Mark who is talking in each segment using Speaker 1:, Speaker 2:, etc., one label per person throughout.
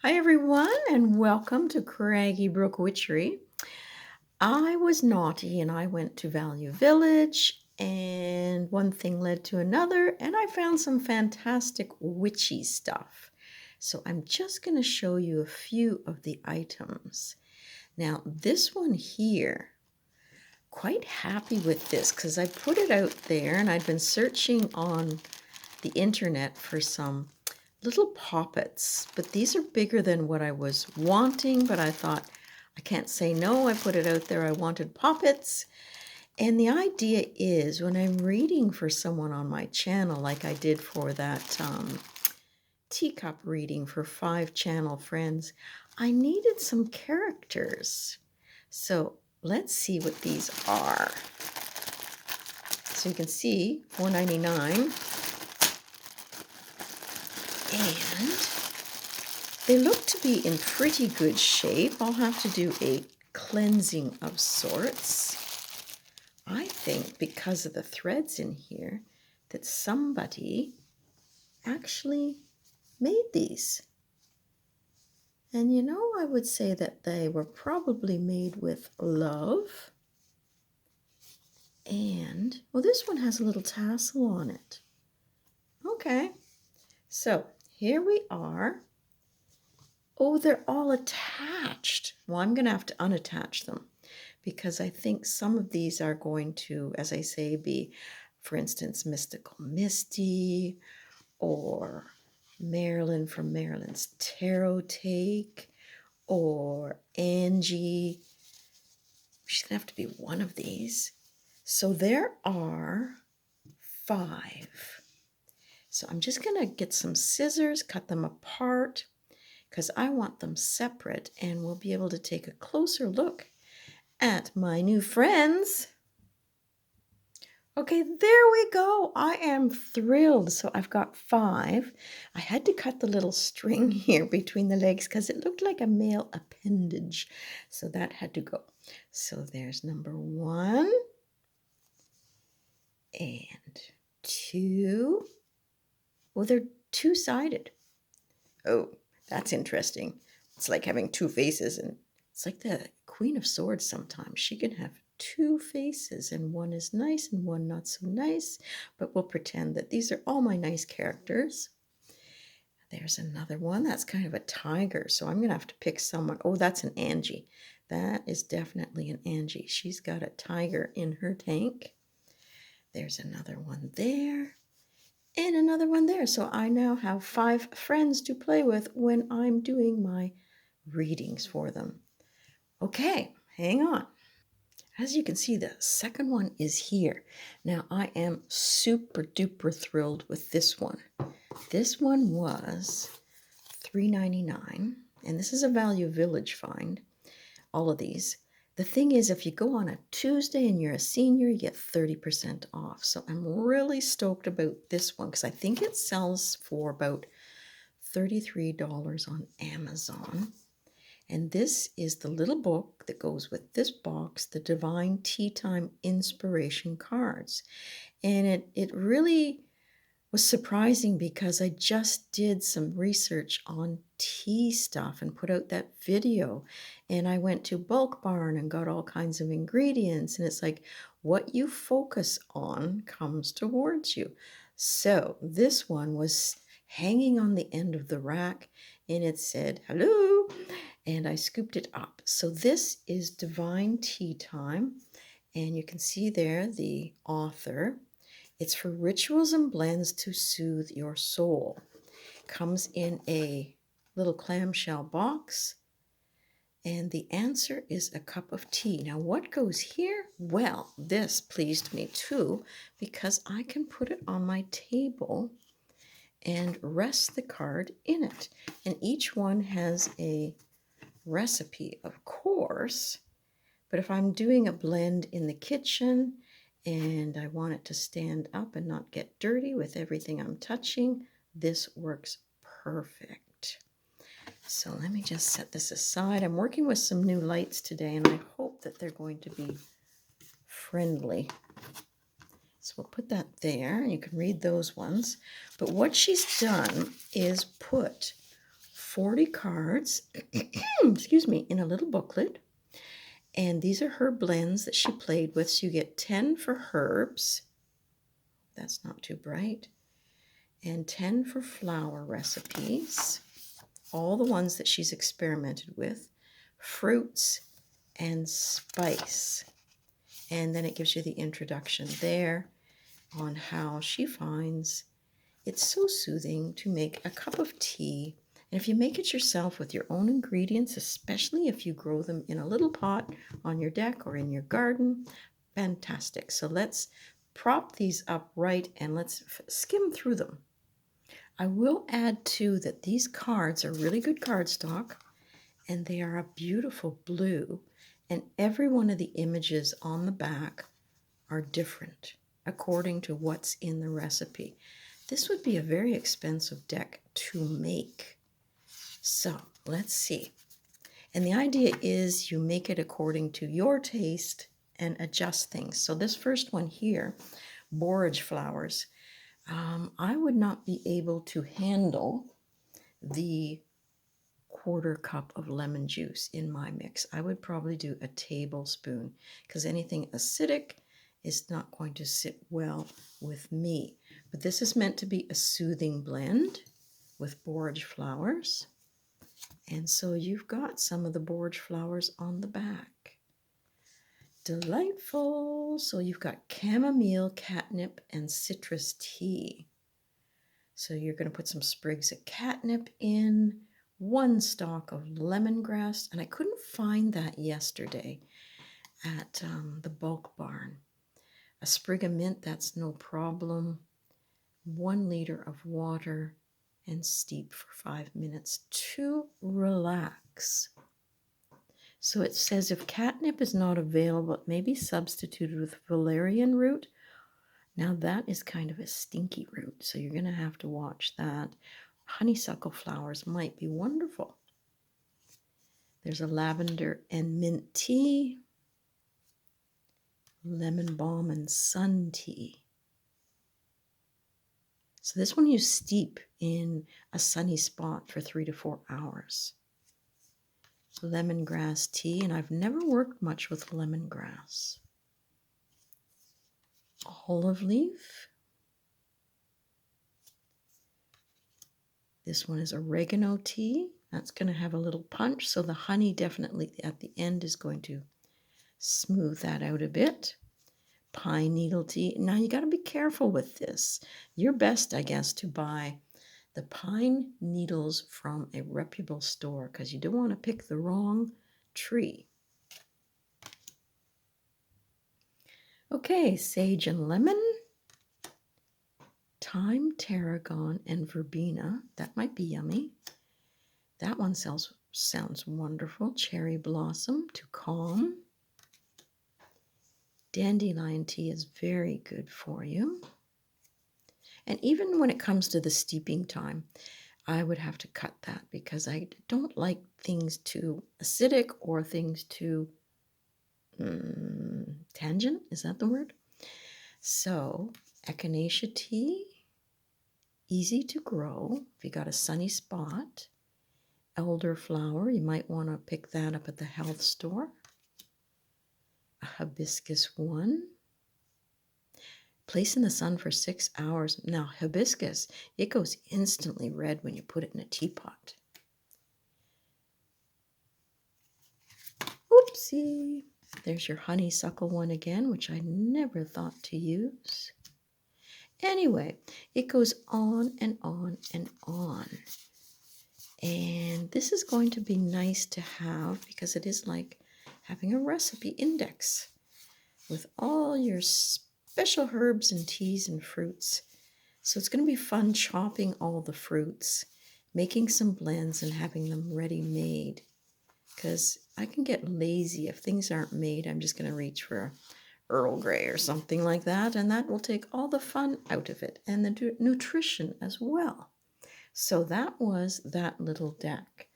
Speaker 1: Hi everyone and welcome to Craggy Brook Witchery. I was naughty and I went to Value Village and one thing led to another and I found some fantastic witchy stuff. So I'm just going to show you a few of the items. Now this one here, quite happy with this because I put it out there and I'd been searching on the internet for some little poppets, but these are bigger than what I was wanting, but I thought I can't say no. I put it out there. I wanted poppets. And the idea is when I'm reading for someone on my channel, like I did for that teacup reading for 5 channel friends, I needed some characters. So let's see what these are. So you can see $4.99. And they look to be in pretty good shape. I'll have to do a cleansing of sorts. I think because of the threads in here that somebody actually made these. And you know, I would say that they were probably made with love. And, well, this one has a little tassel on it. Okay, so here we are. Oh, they're all attached. Well, I'm going to have to unattach them because I think some of these are going to, as I say, be, for instance, Mystical Misty or Marilyn from Marilyn's Tarot Take or Angie. She's going to have to be one of these. So there are 5. So I'm just going to get some scissors, cut them apart, because I want them separate and we'll be able to take a closer look at my new friends. Okay, there we go. I am thrilled. So I've got 5. I had to cut the little string here between the legs because it looked like a male appendage. So that had to go. So there's number 1 and 2. Well, they're two-sided. Oh, that's interesting. It's like having 2 faces, and it's like the Queen of Swords sometimes. She can have 2 faces, and one is nice and one not so nice, but we'll pretend that these are all my nice characters. There's another one. That's kind of a tiger, so I'm going to have to pick someone. Oh, that's an Angie. That is definitely an Angie. She's got a tiger in her tank. There's another one there. And another one there. So I now have 5 friends to play with when I'm doing my readings for them. Okay, hang on. As you can see, the second one is here. Now I am super duper thrilled with this one. This one was $3.99, and this is a Value Village find. All of these. The thing is, if you go on a Tuesday and you're a senior, you get 30% off. So I'm really stoked about this one because I think it sells for about $33 on Amazon. And this is the little book that goes with this box, the Divine Tea Time Inspiration Cards. And it really was surprising because I just did some research on tea stuff and put out that video, and I went to Bulk Barn and got all kinds of ingredients, and it's like what you focus on comes towards you. So this one was hanging on the end of the rack and it said hello, and I scooped it up. So this is Divine Tea Time, and you can see there the author. It's for rituals and blends to soothe your soul. Comes in a little clamshell box. And the answer is a cup of tea. Now, what goes here? Well, this pleased me too, because I can put it on my table and rest the card in it. And each one has a recipe, of course. But if I'm doing a blend in the kitchen, and I want it to stand up and not get dirty with everything I'm touching, this works perfect. So let me just set this aside. I'm working with some new lights today, and I hope that they're going to be friendly. So we'll put that there, and you can read those ones. But what she's done is put 40 cards, excuse me, in a little booklet. And these are her blends that she played with. So you get 10 for herbs. That's not too bright. And 10 for flower recipes. All the ones that she's experimented with. Fruits and spice. And then it gives you the introduction there on how she finds it's so soothing to make a cup of tea. And if you make it yourself with your own ingredients, especially if you grow them in a little pot on your deck or in your garden, fantastic. So let's prop these up right and let's skim through them. I will add too that these cards are really good cardstock and they are a beautiful blue, and every one of the images on the back are different according to what's in the recipe. This would be a very expensive deck to make. So let's see. And the idea is you make it according to your taste and adjust things. So this first one here, borage flowers, I would not be able to handle the 1/4 cup of lemon juice in my mix. I would probably do a tablespoon because anything acidic is not going to sit well with me. But this is meant to be a soothing blend with borage flowers. And so you've got some of the borage flowers on the back. Delightful. So you've got chamomile, catnip, and citrus tea. So you're going to put some sprigs of catnip in, 1 stalk of lemongrass, and I couldn't find that yesterday at the bulk barn. A sprig of mint, that's no problem. 1 liter of water and steep for 5 minutes to relax. So it says if catnip is not available, it may be substituted with valerian root. Now that is kind of a stinky root, so you're going to have to watch that. Honeysuckle flowers might be wonderful. There's a lavender and mint tea, lemon balm and sun tea. So this one you steep in a sunny spot for 3 to 4 hours. Lemongrass tea, and I've never worked much with lemongrass. Olive leaf. This one is oregano tea. That's going to have a little punch, so the honey definitely at the end is going to smooth that out a bit. Pine needle tea. Now you got to be careful with this. You're best, I guess, to buy the pine needles from a reputable store because you don't want to pick the wrong tree. Okay, sage and lemon. Thyme, tarragon, and verbena. That might be yummy. That one sounds wonderful. Cherry blossom to calm. Dandelion tea is very good for you. And even when it comes to the steeping time, I would have to cut that because I don't like things too acidic or things too tangent. Is that the word? So, echinacea tea, easy to grow if you got a sunny spot. Elderflower, you might want to pick that up at the health store. A hibiscus one. Place in the sun for 6 hours. Now, hibiscus, it goes instantly red when you put it in a teapot. Oopsie. There's your honeysuckle one again, which I never thought to use. Anyway, it goes on and on and on. And this is going to be nice to have because it is like having a recipe index with all your special herbs and teas and fruits. So it's going to be fun chopping all the fruits, making some blends and having them ready made. Because I can get lazy if things aren't made. I'm just going to reach for Earl Grey or something like that, and that will take all the fun out of it and the nutrition as well. So that was that little deck.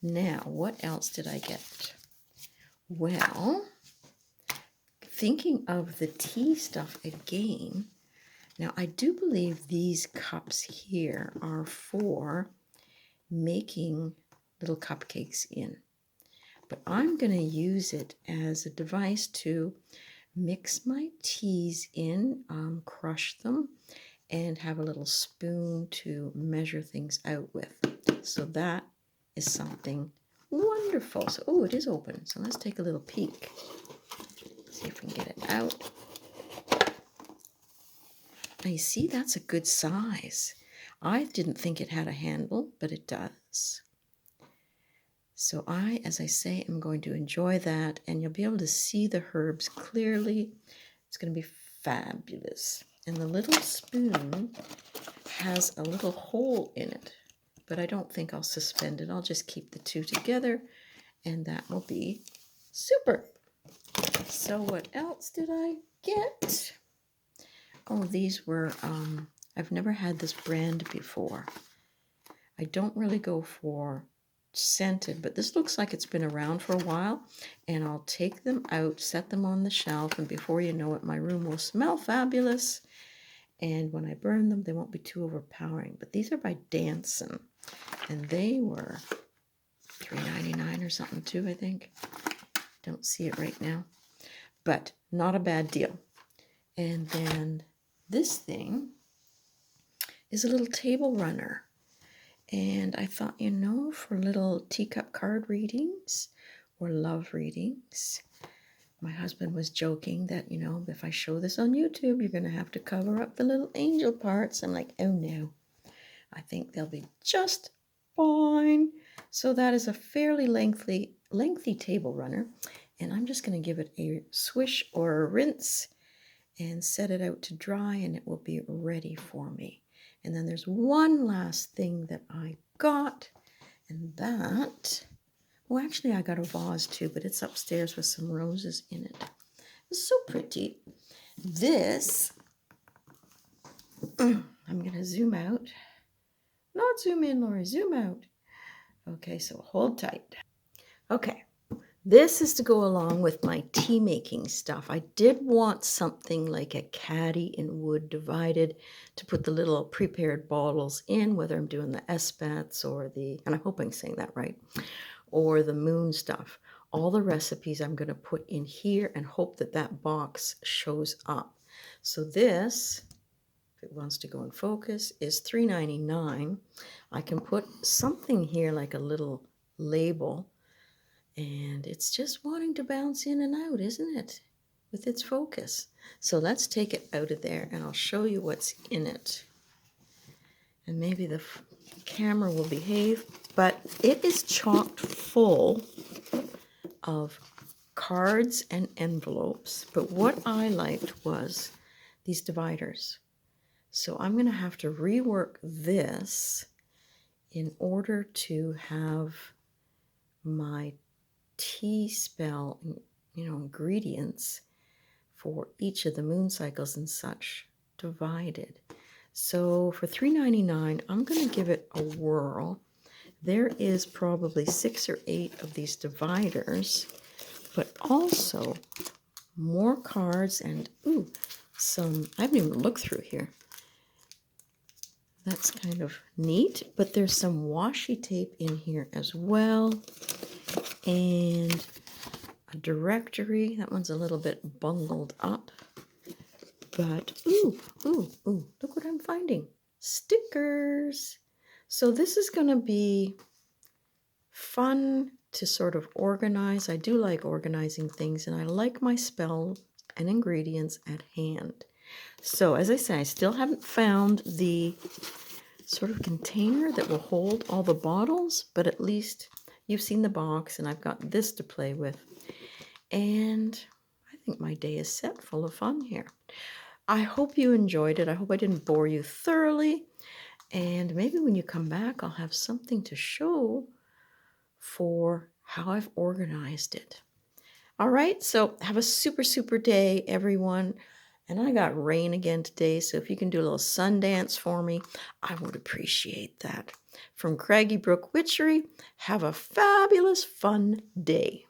Speaker 1: Now, what else did I get? Well, thinking of the tea stuff again, now I do believe these cups here are for making little cupcakes in. But I'm going to use it as a device to mix my teas in, crush them, and have a little spoon to measure things out with. So that is something wonderful. So, oh, it is open. So let's take a little peek. See if we can get it out. Now you see, that's a good size. I didn't think it had a handle, but it does. So I, as I say, am going to enjoy that, and you'll be able to see the herbs clearly. It's going to be fabulous. And the little spoon has a little hole in it, but I don't think I'll suspend it. I'll just keep the two together, and that will be super. So what else did I get? Oh, these were, I've never had this brand before. I don't really go for scented, but this looks like it's been around for a while, and I'll take them out, set them on the shelf, and before you know it, my room will smell fabulous, and when I burn them, they won't be too overpowering. But these are by Danson, and they were $3.99 or something too, I think. Don't see it right now, but not a bad deal. And then this thing is a little table runner. And I thought, you know, for little teacup card readings or love readings, my husband was joking that, you know, if I show this on YouTube, you're going to have to cover up the little angel parts. I'm like, oh no, I think they'll be just fine. So that is a fairly lengthy table runner. And I'm just going to give it a swish or a rinse and set it out to dry, and it will be ready for me. And then there's one last thing that I got, and that, well, actually I got a vase too, but it's upstairs with some roses in it. It's so pretty. This, I'm going to zoom out. Not zoom in, Lori, zoom out. Okay, so hold tight. Okay. This is to go along with my tea making stuff. I did want something like a caddy in wood divided to put the little prepared bottles in, whether I'm doing the Espats or the, and I hope I'm saying that right, or the moon stuff. All the recipes I'm going to put in here and hope that that box shows up. So this, if it wants to go in focus, is $3.99. I can put something here like a little label. And it's just wanting to bounce in and out, isn't it? With its focus. So let's take it out of there and I'll show you what's in it. And maybe the camera will behave, but it is chocked full of cards and envelopes. But what I liked was these dividers. So I'm going to have to rework this in order to have my tea spell, you know, ingredients for each of the moon cycles and such divided. So for $3.99, I'm going to give it a whirl. There is probably 6 or 8 of these dividers, but also more cards and some, I haven't even looked through here. That's kind of neat, but there's some washi tape in here as well. And a directory. That one's a little bit bungled up. But, look what I'm finding. Stickers. So this is going to be fun to sort of organize. I do like organizing things, and I like my spells and ingredients at hand. So, as I say, I still haven't found the sort of container that will hold all the bottles, but at least you've seen the box, and I've got this to play with. And I think my day is set full of fun here. I hope you enjoyed it. I hope I didn't bore you thoroughly. And maybe when you come back, I'll have something to show for how I've organized it. All right, so have a super, super day, everyone. And I got rain again today, so if you can do a little sun dance for me, I would appreciate that. From Craggy Brook Witchery, have a fabulous, fun day.